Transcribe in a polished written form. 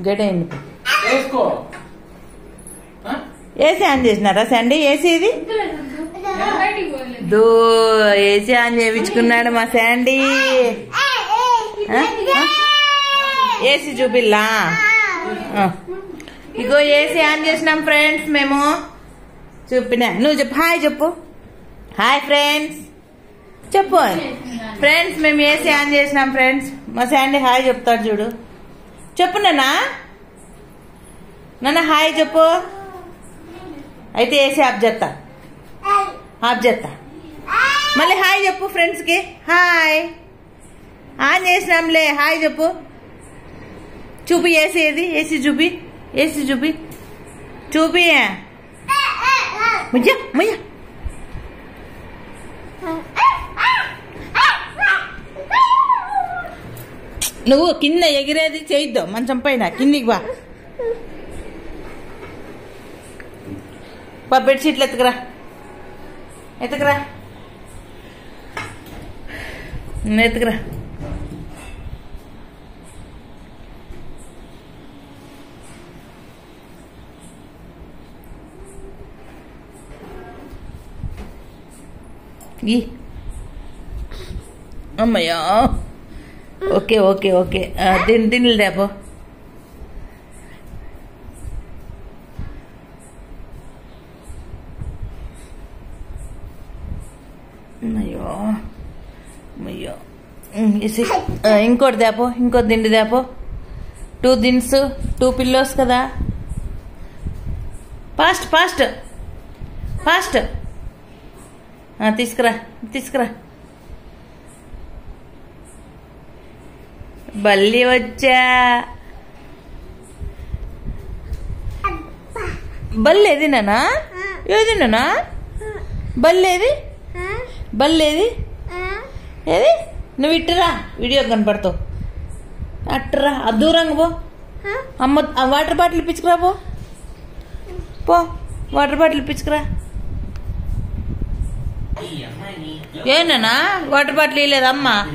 గడేయండి AC on చేసినారా Sunday AC ఇది దో ఏసీ ఆన్ చేయించుకున్నాడు మా శాండీ ఏసీ చూపిల్లా ఇగో ఏసీ ఆన్ చేసినాం ఫ్రెండ్స్ మేము చూపినా నువ్వు చెప్పు హాయ్ చెప్పు హాయ్ ఫ్రెండ్స్ చెప్పు ఫ్రెండ్స్ మేము ఏసీ ఆన్ చేసినాం ఫ్రెండ్స్ మా శాండీ హాయ్ చెప్తాడు చూడు చెప్పు నాన్న హాయ్ చెప్పు అయితే ఏసీ ఆఫ్ చేస్తా మళ్ళీ హాయ్ చెప్పు ఫ్రెండ్స్ కి హాయ్ ఆన్ చేసినాంలే హాయ్ చెప్పు చూపి ఏసీ ఏది ఏసీ చూపి ముయ్య నువ్వు కింద ఎగిరేది చేయొద్దు మంచం పైన కిందికి బా బెడ్షీట్లు ఎత్తుకురా ఎత్తుకురా అమ్మయ్యా ఓకే ఓకే ఓకే తిని రేపు అయ్యో ఇంకోటి దేపో ఇంకో దిండి దేపో 2 దిన్స్ 2 పిల్లోస్ కదా ఫాస్ట్ తీసుకురా బల్లి వచ్చా బల్లేది నానా ఏది నానా బల్లేది ఏది నువ్వు ఇట్టురా వీడియో కనపడతావు అట్టురా దూరంగా పో అమ్మ వాటర్ బాటిల్ ఇప్పించుకురా పో వాటర్ బాటిల్ ఇప్పించుకురా ఏనా వాటర్ బాటిల్ ఇవ్వలేదమ్మా